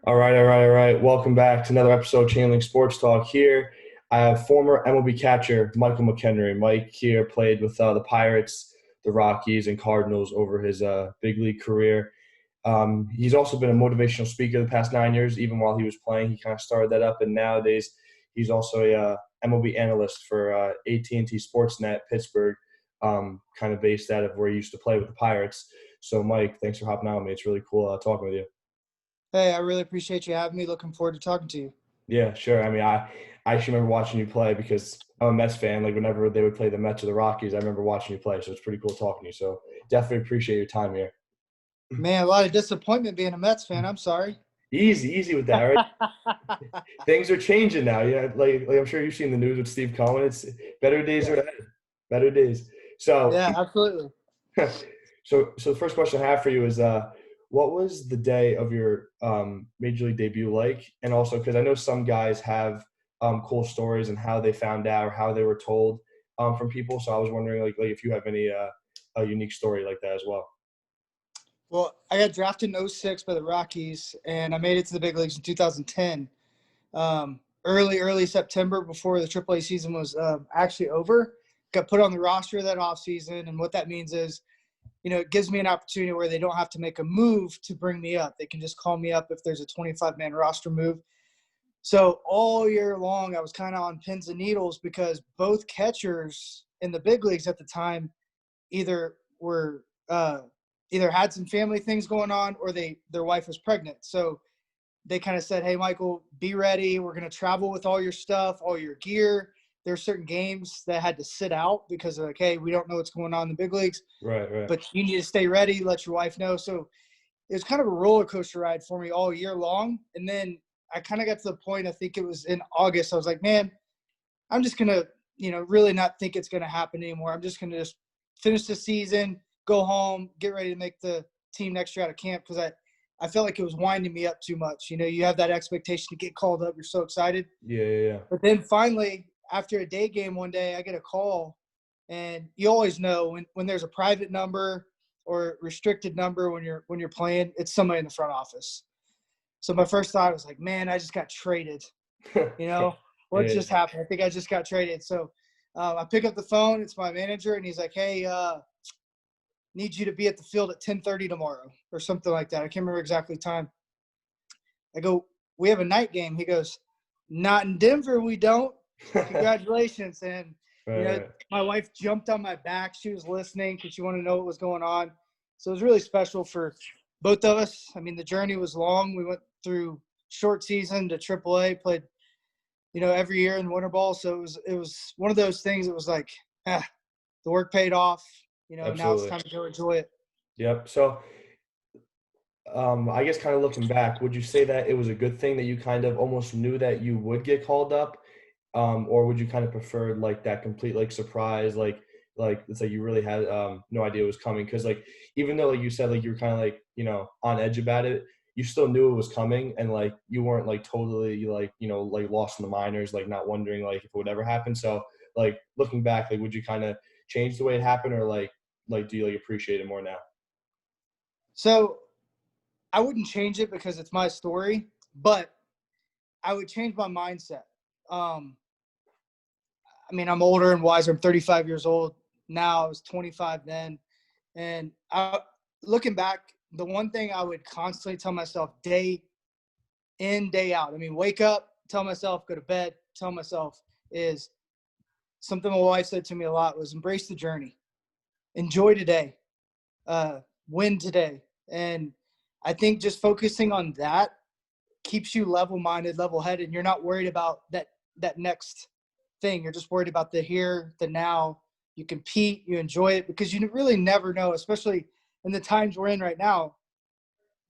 All right. Welcome back to another episode of Chain Link Sports Talk here. I have former MLB catcher Michael McKenry. Mike here played with the Pirates, the Rockies, and Cardinals over his big league career. He's also been a motivational speaker the past 9 years, even while he was playing. He kind of started that up, and nowadays he's also a MLB analyst for AT&T Sportsnet Pittsburgh, kind of based out of where he used to play with the Pirates. So, Mike, thanks for hopping on with me. It's really cool talking with you. Hey, I really appreciate you having me. Looking forward to talking to you. Yeah, sure. I mean, I actually remember watching you play because I'm a Mets fan. Like whenever they would play the Mets or the Rockies, I remember watching you play. So it's pretty cool talking to you. So definitely appreciate your time here. Man, a lot of disappointment being a Mets fan. I'm sorry. Easy with that, right? Things are changing now. Yeah, like I'm sure you've seen the news with Steve Cohen. It's better days Yeah, are ahead. Better days. So, yeah, absolutely. so the first question I have for you is, what was the day of your major league debut like? And also, because I know some guys have cool stories and how they found out or how they were told from people. So I was wondering, like if you have any a unique story like that as well. Well, I got drafted in '06 by the Rockies, and I made it to the big leagues in 2010. Early September, before the AAA season was actually over, got put on the roster that offseason. And what that means is, it gives me an opportunity where they don't have to make a move to bring me up. They can just call me up if there's a 25-man roster move. So all year long, I was kind of on pins and needles because both catchers in the big leagues at the time either were either had some family things going on or their wife was pregnant. So they kind of said, "Hey, Michael, be ready. We're going to travel with all your stuff, all your gear." There are certain games that had to sit out because they're like, "Hey, we don't know what's going on in the big leagues, Right. but you need to stay ready. Let your wife know." So it was kind of a roller coaster ride for me all year long. And then I kind of got to the point, I think it was in August, I was like, man, I'm just going to, really not think it's going to happen anymore. I'm just going to just finish the season, go home, get ready to make the team next year out of camp because I felt like it was winding me up too much. You have that expectation to get called up. You're so excited. Yeah. But then finally, after a day game one day, I get a call. And you always know when there's a private number or restricted number when you're playing, it's somebody in the front office. So my first thought was like, man, I just got traded. You know, what Yeah. just happened? I think I just got traded. So I pick up the phone. It's my manager, and he's like, hey, need you to be at the field at 10:30 tomorrow or something like that. I can't remember exactly the time. I go, we have a night game. He goes, not in Denver, we don't. Congratulations. And, Right. my wife jumped on my back. She was listening because she wanted to know what was going on. So it was really special for both of us. I mean, the journey was long. We went through short season to AAA, played, every year in winter ball. So it was one of those things that was like, the work paid off. Now it's Absolutely. time to go enjoy it. Yep. So I guess kind of looking back, would you say that it was a good thing that you kind of almost knew that you would get called up? Or would you kind of prefer like that complete like surprise, like it's like you really had no idea it was coming? Because like even though like you said like you were kind of like on edge about it, you still knew it was coming, and like you weren't like totally like like lost in the minors, like not wondering like if it would ever happen. So like looking back, like would you kind of change the way it happened, or like do you like appreciate it more now? So I wouldn't change it because it's my story, but I would change my mindset. Um, I mean, I'm older and wiser. I'm 35 years old now. I was 25 then. And looking back, the one thing I would constantly tell myself day in, day out, I mean, wake up, tell myself, go to bed, tell myself is something my wife said to me a lot was embrace the journey, enjoy today, win today. And I think just focusing on that keeps you level-minded, level-headed, and you're not worried about that next thing. You're just worried about the here, the now. You compete, you enjoy it because you really never know, especially in the times we're in right now.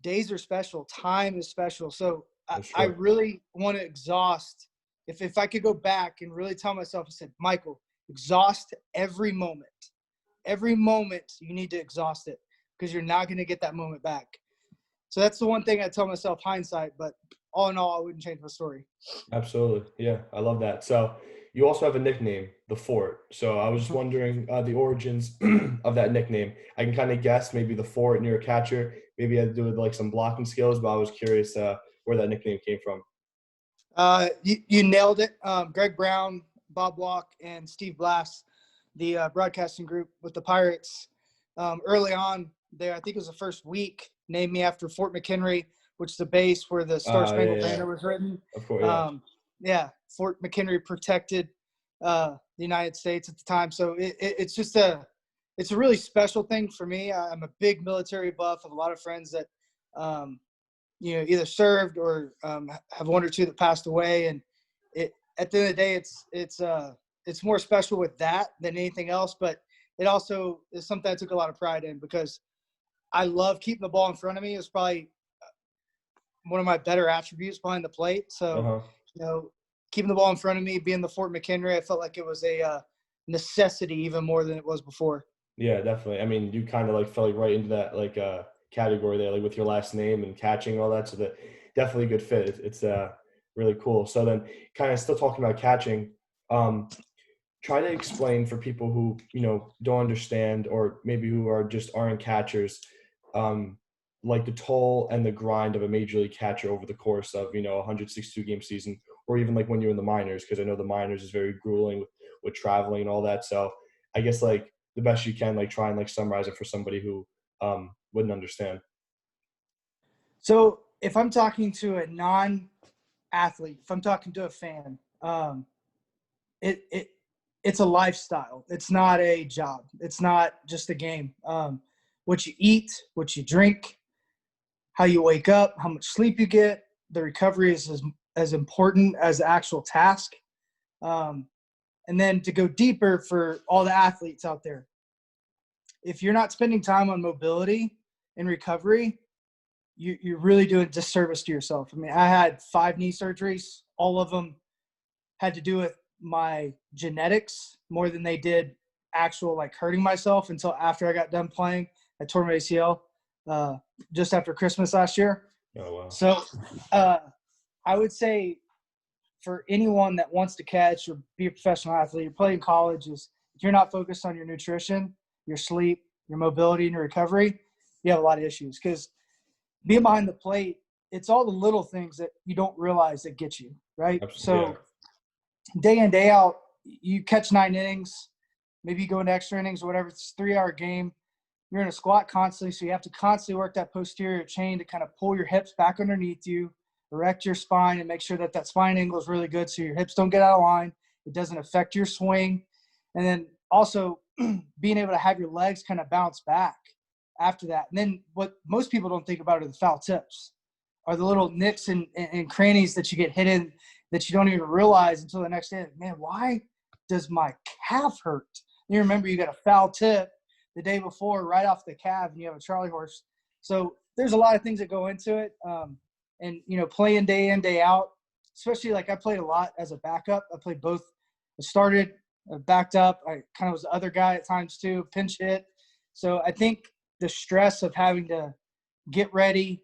Days are special, time is special. So For I sure. really want to exhaust. If I could go back and really tell myself, I said, Michael, exhaust every moment. Every moment you need to exhaust it because you're not going to get that moment back. So that's the one thing I tell myself hindsight, but all in all, I wouldn't change my story. Absolutely. Yeah, I love that. So you also have a nickname, the Fort. So I was just wondering the origins of that nickname. I can kind of guess maybe the Fort, and you're a catcher. Maybe it had to do with like some blocking skills, but I was curious. where that nickname came from. You nailed it. Greg Brown, Bob Walk, and Steve Blass, the broadcasting group with the Pirates, early on there, I think it was the first week, named me after Fort McKenry, which is the base where the Star Spangled Banner was written. Of course, yeah. Fort McKenry protected the United States at the time. So it's just it's a really special thing for me. I'm a big military buff. I have a lot of friends that, either served or have one or two that passed away. And at the end of the day, it's more special with that than anything else. But it also is something I took a lot of pride in because I love keeping the ball in front of me. It's probably one of my better attributes behind the plate. So, keeping the ball in front of me, being the Fort McKenry, I felt like it was a necessity even more than it was before. Yeah, definitely. I mean, you kind of like fell right into that category there, like with your last name and catching all that. So that definitely a good fit. It's really cool. So then, kind of still talking about catching. Try to explain for people who don't understand or maybe who aren't catchers, like the toll and the grind of a major league catcher over the course of 162 game season, or even like when you're in the minors, because I know the minors is very grueling with traveling and all that. So I guess like the best you can, like try and like summarize it for somebody who wouldn't understand. So if I'm talking to a non-athlete, if I'm talking to a fan, it's a lifestyle. It's not a job. It's not just a game. What you eat, what you drink, how you wake up, how much sleep you get, the recovery is as important as the actual task. And then to go deeper for all the athletes out there, if you're not spending time on mobility and recovery, you're really doing a disservice to yourself. I mean, I had 5 knee surgeries. All of them had to do with my genetics more than they did actual like hurting myself until after I got done playing. I tore my ACL just after Christmas last year. Oh, wow. So I would say for anyone that wants to catch or be a professional athlete, you're playing college, is if you're not focused on your nutrition, your sleep, your mobility, and your recovery, you have a lot of issues. Because being behind the plate, it's all the little things that you don't realize that get you, right? Absolutely, So day in, day out, you catch 9 innings, maybe you go into extra innings or whatever. It's a 3-hour game. You're in a squat constantly, so you have to constantly work that posterior chain to kind of pull your hips back underneath you, erect your spine, and make sure that that spine angle is really good so your hips don't get out of line. It doesn't affect your swing. And then also being able to have your legs kind of bounce back after that. And then what most people don't think about are the foul tips, are the little nicks and crannies that you get hit in that you don't even realize until the next day. Man, why does my calf hurt? You remember you got a foul tip the day before right off the calf and you have a Charlie horse. So there's a lot of things that go into it. And, playing day in, day out, especially like I played a lot as a backup. I played both. I started, backed up. I kind of was the other guy at times too, pinch hit. So I think the stress of having to get ready,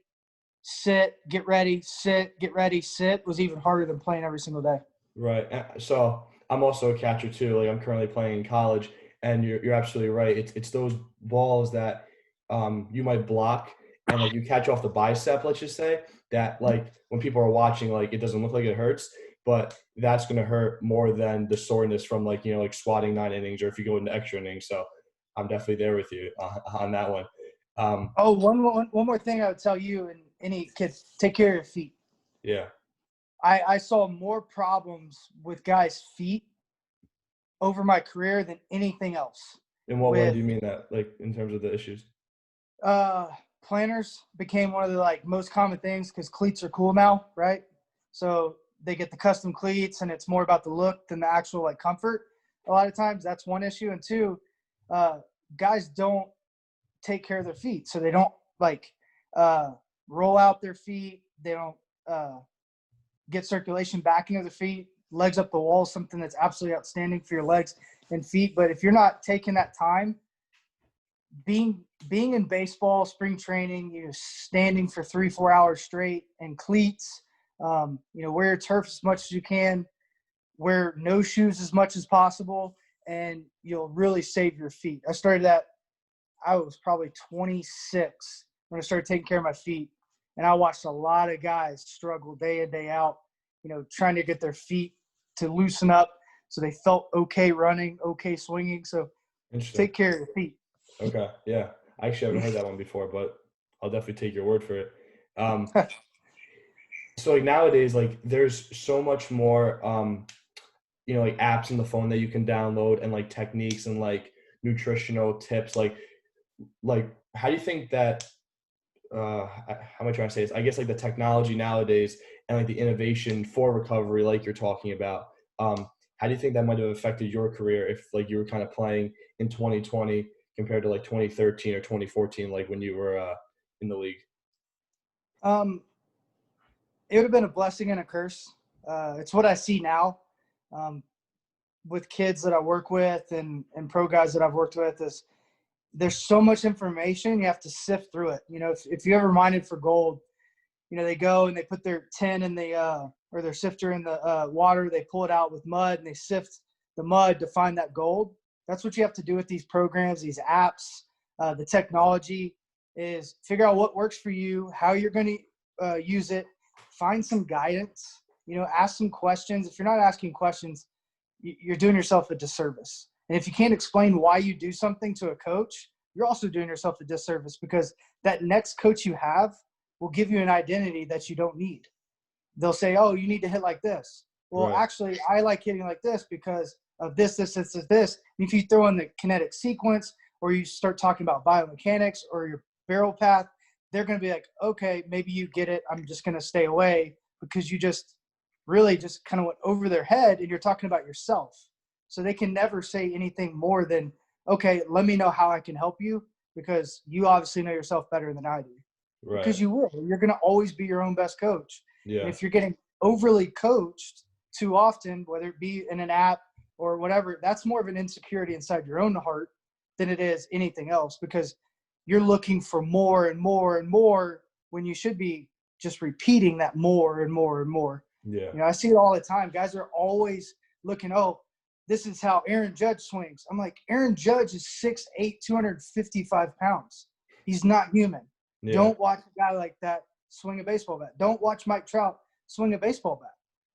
sit, get ready, sit, get ready, sit was even harder than playing every single day. Right. So I'm also a catcher too. Like I'm currently playing in college, and you're absolutely right. It's those balls that you might block and like you catch off the bicep, let's just say, that like when people are watching, like it doesn't look like it hurts, but that's gonna hurt more than the soreness from like like swatting 9 innings or if you go into extra innings. So I'm definitely there with you on that one. One more thing I would tell you and any kids: take care of your feet. Yeah. I saw more problems with guys' feet over my career than anything else. In what way do you mean that? Like in terms of the issues? Planters became one of the like most common things because cleats are cool now, right? So they get the custom cleats and it's more about the look than the actual like comfort. A lot of times that's one issue. And 2, guys don't take care of their feet. So they don't like roll out their feet. They don't get circulation back into the feet. Legs up the wall is something that's absolutely outstanding for your legs and feet. But if you're not taking that time, being in baseball, spring training, standing for 3-4 hours straight in cleats, wear your turf as much as you can, wear no shoes as much as possible, and you'll really save your feet. I started that, I was probably 26 when I started taking care of my feet. And I watched a lot of guys struggle day in, day out, trying to get their feet to loosen up so they felt okay running, okay swinging. So Interesting. take care of your feet. Okay. Yeah. I actually haven't heard that one before, but I'll definitely take your word for it. Um, so like nowadays, like there's so much more, like apps in the phone that you can download and like techniques and like nutritional tips. Like how do you think that, how am I trying to say this? I guess like the technology nowadays and like the innovation for recovery, like you're talking about, how do you think that might have affected your career if like you were kind of playing in 2020 compared to like 2013 or 2014, like when you were in the league? Um, it would have been a blessing and a curse. It's what I see now with kids that I work with and pro guys that I've worked with is there's so much information. You have to sift through it. If you ever minded for gold, they go and they put their tin in the or their sifter in the water. They pull it out with mud and they sift the mud to find that gold. That's what you have to do with these programs, these apps, the technology is figure out what works for you, how you're going to use it, find some guidance, ask some questions. If you're not asking questions, you're doing yourself a disservice. And if you can't explain why you do something to a coach, you're also doing yourself a disservice because that next coach you have will give you an identity that you don't need. They'll say, oh, you need to hit like this. Well, Right. actually, I like hitting like this because of this, this, this, this, this. And if you throw in the kinetic sequence or you start talking about biomechanics or your barrel path, they're going to be like, okay, maybe you get it. I'm just going to stay away because you just really just kind of went over their head and you're talking about yourself. So they can never say anything more than, okay, let me know how I can help you because you obviously know yourself better than I do. Right. Because you will. You're going to always be your own best coach. And Yeah. if you're getting overly coached too often, whether it be in an app or whatever, that's more of an insecurity inside your own heart than it is anything else because you're looking for more and more and more when you should be just repeating that more and more and more. Yeah. I see it all the time. Guys are always looking, oh, this is how Aaron Judge swings. I'm like, Aaron Judge is 6'8", 255 pounds. He's not human. Yeah. Don't watch a guy like that swing a baseball bat. Don't watch Mike Trout swing a baseball bat.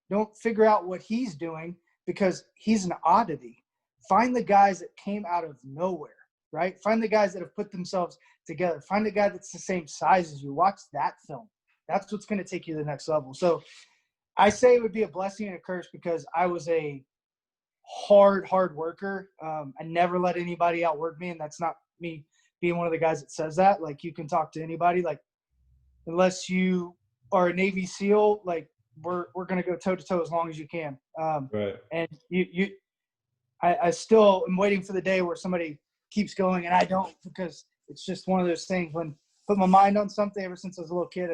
Don't figure out what he's doing because he's an oddity. Find the guys that came out of nowhere, right? Find the guys that have put themselves together. Find the guy that's the same size as you. Watch that film. That's what's going to take you to the next level. So I say it would be a blessing and a curse because I was a hard worker. I never let anybody outwork me, and that's not me being one of the guys that says that. Like, you can talk to anybody. Like, unless you are a Navy SEAL, like we're gonna go toe to toe as long as you can. Right. And I still am waiting for the day where somebody keeps going and I don't, because it's just one of those things. When I put my mind on something, ever since I was a little kid,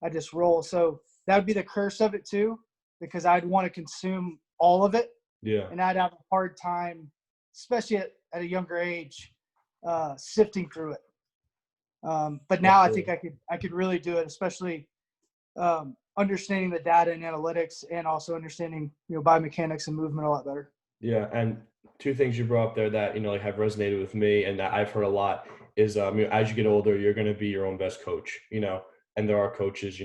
I just roll. So that would be the curse of it too, because I'd want to consume all of it, Yeah. and I'd have a hard time, especially at a younger age, sifting through it. But now I think Absolutely. I could really do it, especially understanding the data and analytics, and also understanding biomechanics and movement a lot better. Yeah, and two things you brought up there that like have resonated with me and that I've heard a lot is as you get older, you're going to be your own best coach. And there are coaches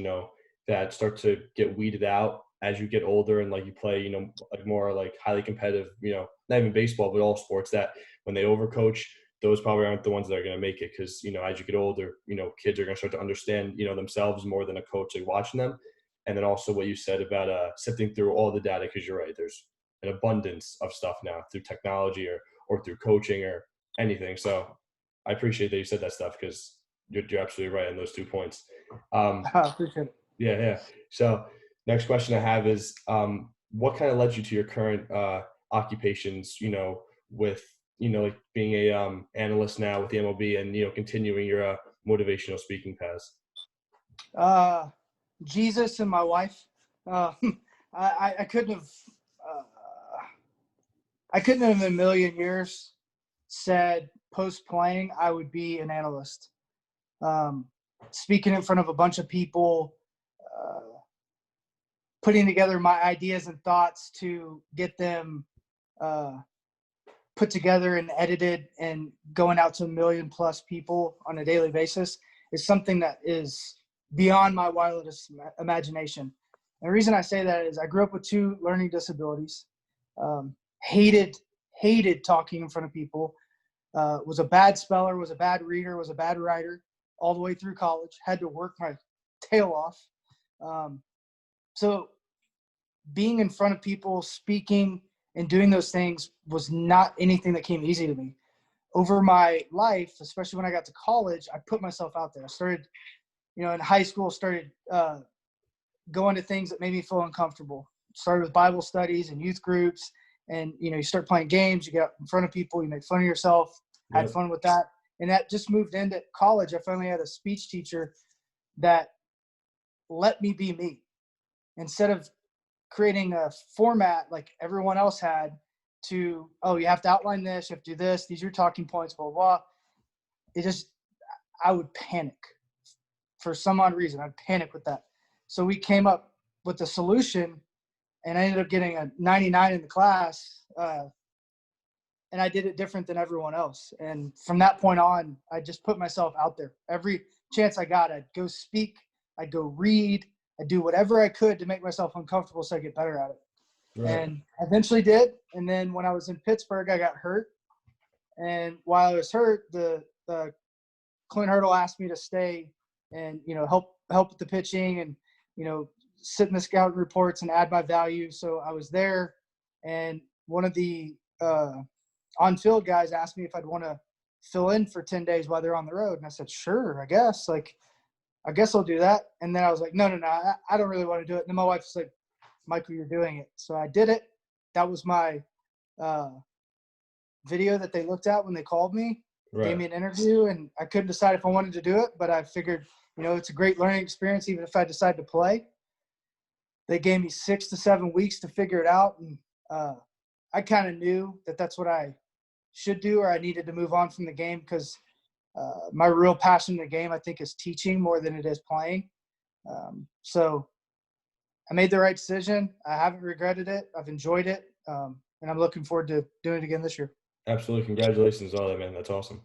that start to get weeded out as you get older and like you play like more like highly competitive, not even baseball but all sports, that when they overcoach, those probably aren't the ones that are going to make it because as you get older, kids are going to start to understand themselves more than a coach like watching them. And then also what you said about sifting through all the data, because you're right, there's an abundance of stuff now through technology or through coaching or anything. So I appreciate that you said that stuff because you're absolutely right on those 2 points. I appreciate it. Yeah, yeah. So next question I have is, what kind of led you to your current occupations? With like being a analyst now with the MLB and continuing your motivational speaking paths. Jesus and my wife. Uh, I couldn't have. Uh, I couldn't have in a million years said post playing I would be an analyst. Um, Speaking in front of a bunch of people, uh, putting together my ideas and thoughts to get them put together and edited and going out to 1 million+ people on a daily basis is something that is beyond my wildest imagination. And the reason I say that is I grew up with 2 learning disabilities, hated talking in front of people, was a bad speller, was a bad reader, was a bad writer all the way through college, had to work my tail off. So being in front of people, speaking and doing those things was not anything that came easy to me. Over my life, especially when I got to college, I put myself out there. I started, in high school, started going to things that made me feel uncomfortable. Started with Bible studies and youth groups, and you start playing games. You get up in front of people, you make fun of yourself. Had Yep. fun with that, and that just moved into college. I finally had a speech teacher that let me be me instead of creating a format like everyone else had to, oh, you have to outline this, you have to do this, these are your talking points, blah, blah. I would panic for some odd reason. I'd panic with that. So we came up with a solution, and I ended up getting a 99 in the class, and I did it different than everyone else. And from that point on, I just put myself out there. Every chance I got, I'd go speak, I'd go read, I'd do whatever I could to make myself uncomfortable so I get better at it. Right. And I eventually did. And then when I was in Pittsburgh, I got hurt. And while I was hurt, the Clint Hurdle asked me to stay and, help with the pitching and, sit in the scout reports and add my value. So I was there. And one of the on-field guys asked me if I'd want to fill in for 10 days while they're on the road. And I said, sure, I guess. I guess I'll do that. And then I was like, no, I don't really want to do it. And then my wife was like, Michael, you're doing it. So I did it. That was my video that they looked at when they called me, gave me Right. an interview, and I couldn't decide if I wanted to do it, but I figured, it's a great learning experience even if I decide to play. They gave me 6 to 7 weeks to figure it out, and I kind of knew that that's what I should do, or I needed to move on from the game because my real passion in the game, I think, is teaching more than it is playing. So I made the right decision. I haven't regretted it. I've enjoyed it, and I'm looking forward to doing it again this year. Absolutely. Congratulations on that, man. That's awesome.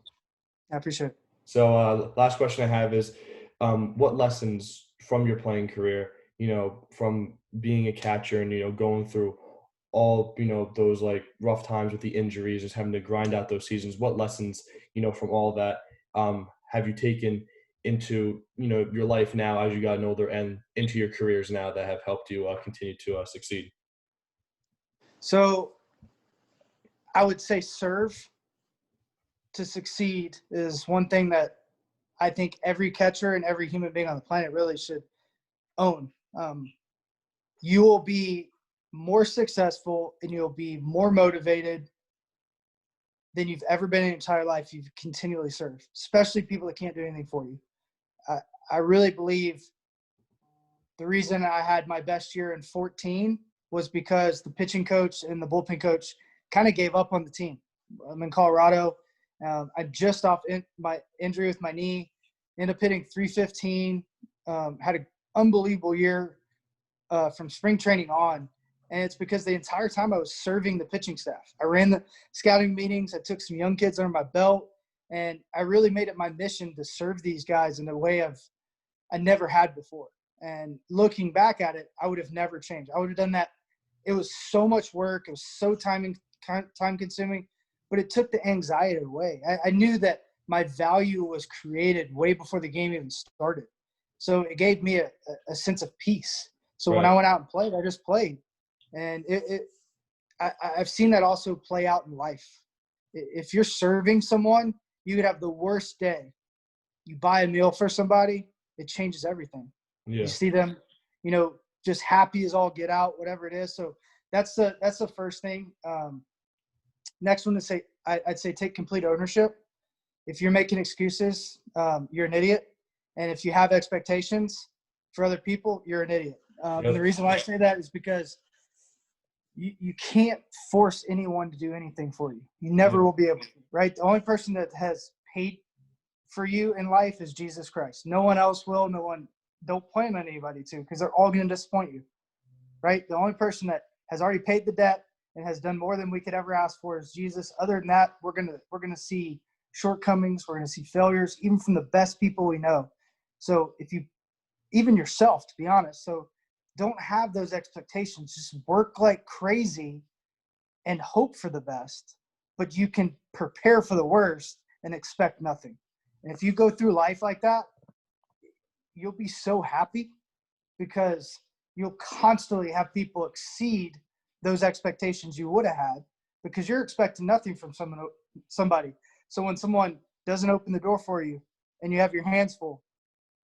I appreciate it. So, last question I have is, what lessons from your playing career, from being a catcher and, going through all, those like rough times with the injuries, just having to grind out those seasons, what lessons, from all that, have you taken into, your life now as you gotten older and into your careers now that have helped you continue to succeed? So I would say serve to succeed is one thing that I think every catcher and every human being on the planet really should own. You will be more successful and you'll be more motivated than you've ever been in your entire life. You've continually served, especially people that can't do anything for you. I really believe the reason I had my best year in 14 was because the pitching coach and the bullpen coach kind of gave up on the team. I'm in Colorado. I just off my injury with my knee, ended up hitting 315, had an unbelievable year from spring training on. And it's because the entire time I was serving the pitching staff. I ran the scouting meetings. I took some young kids under my belt. And I really made it my mission to serve these guys in a way I never had before. And looking back at it, I would have never changed. I would have done that. It was so much work. It was so time consuming, but it took the anxiety away. I knew that my value was created way before the game even started. So it gave me a sense of peace. So when Right. I went out and played, I just played. And I've seen that also play out in life. If you're serving someone, you could have the worst day. You buy a meal for somebody, it changes everything. You Yeah. see them, just happy as all get out, whatever it is. So that's the first thing. Next one to I'd say take complete ownership. If you're making excuses, you're an idiot. And if you have expectations for other people, you're an idiot. And the Yep. reason why I say that is because you can't force anyone to do anything for you. You never will be able to, right? The only person that has paid for you in life is Jesus Christ. No one else will. Don't plan on anybody to, because they're all going to disappoint you, right? The only person that has already paid the debt and has done more than we could ever ask for is Jesus. Other than that, we're gonna see shortcomings. We're gonna see failures, even from the best people we know. So if you even yourself, to be honest. So don't have those expectations. Just work like crazy and hope for the best, but you can prepare for the worst and expect nothing. And if you go through life like that, you'll be so happy because you'll constantly have people exceed those expectations you would have had because you're expecting nothing from somebody. So when someone doesn't open the door for you and you have your hands full,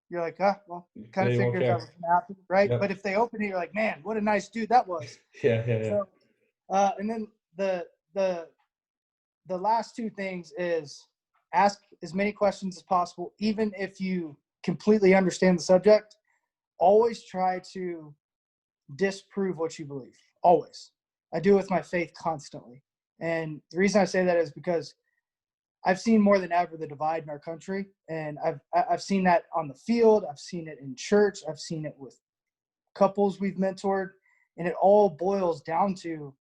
you're like, well, kind Yeah, of you won't figured that care. was going to happen, right? Yep. But if they open it, you're like, man, what a nice dude that was. Yeah, yeah, yeah. So, and then the last two things is ask as many questions as possible, even if you completely understand the subject. Always try to disprove what you believe. Always. I do it with my faith constantly. And the reason I say that is because I've seen more than ever the divide in our country, and I've seen that on the field. I've seen it in church. I've seen it with couples we've mentored, and it all boils down to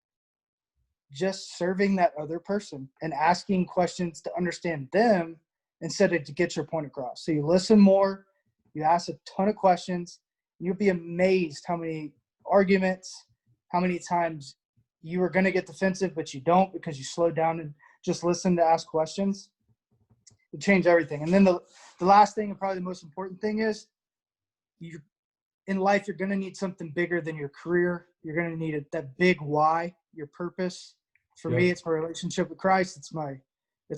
just serving that other person and asking questions to understand them instead of to get your point across. So you listen more, you ask a ton of questions, and you'll be amazed how many arguments, how many times you are going to get defensive, but you don't because you slow down and just listen to ask questions. It change everything. And then the last thing and probably the most important thing is you in life, you're going to need something bigger than your career. You're going to need that big why, your purpose. For me, Yep. it's my relationship with Christ. It's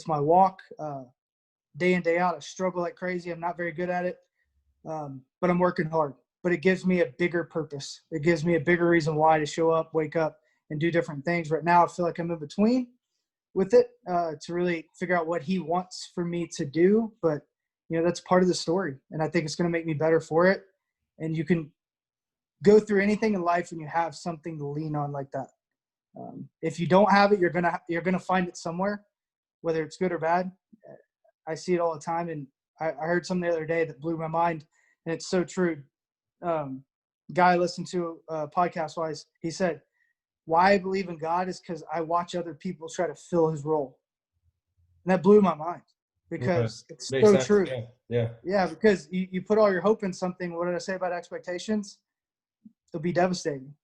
my walk. Day in, day out, I struggle like crazy. I'm not very good at it, but I'm working hard. But it gives me a bigger purpose. It gives me a bigger reason why to show up, wake up, and do different things. Right now, I feel like I'm in between with it to really figure out what he wants for me to do. But, that's part of the story. And I think it's going to make me better for it. And you can go through anything in life when you have something to lean on like that. If you don't have it, you're gonna find it somewhere, whether it's good or bad. I see it all the time, and I heard something the other day that blew my mind, and it's so true. Guy I listened to a podcast wise, he said, "Why I believe in God is because I watch other people try to fill His role," and that blew my mind Okay. because it's Makes so sense. true. Yeah, yeah, Yeah, because you put all your hope in something. What did I say about expectations? They'll be devastating,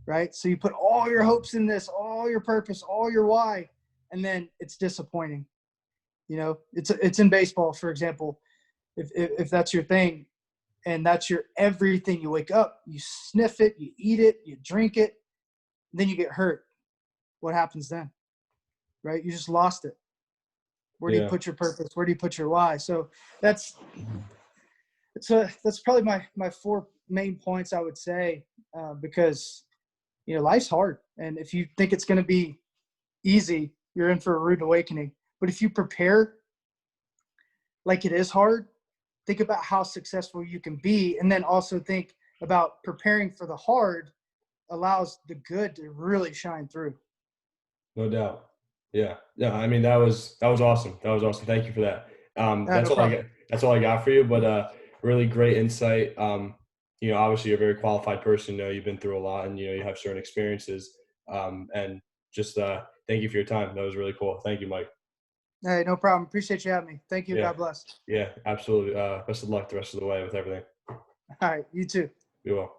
right? So you put all your hopes in this, all your purpose, all your why, and then it's disappointing. It's in baseball, for example. If that's your thing and that's your everything, you wake up, you sniff it, you eat it, you drink it, then you get hurt. What happens then, right? You just lost it. Where do you yeah. put your purpose? Where do you put your why? So that's probably my four main points I would say, because life's hard, and if you think it's going to be easy, you're in for a rude awakening. But if you prepare like it is hard, think about how successful you can be, and then also think about preparing for the hard allows the good to really shine through. No doubt. Yeah. Yeah. I mean, that was awesome. That was awesome. Thank you for that. No That's all I problem. got. That's all I got for you. But really great insight. Obviously you're a very qualified person. You've been through a lot, and you have certain experiences. And just thank you for your time. That was really cool. Thank you, Mike. Hey, no problem. Appreciate you having me. Thank you. Yeah. God bless. Yeah. Absolutely. Best of luck the rest of the way with everything. All right. You too. Be well.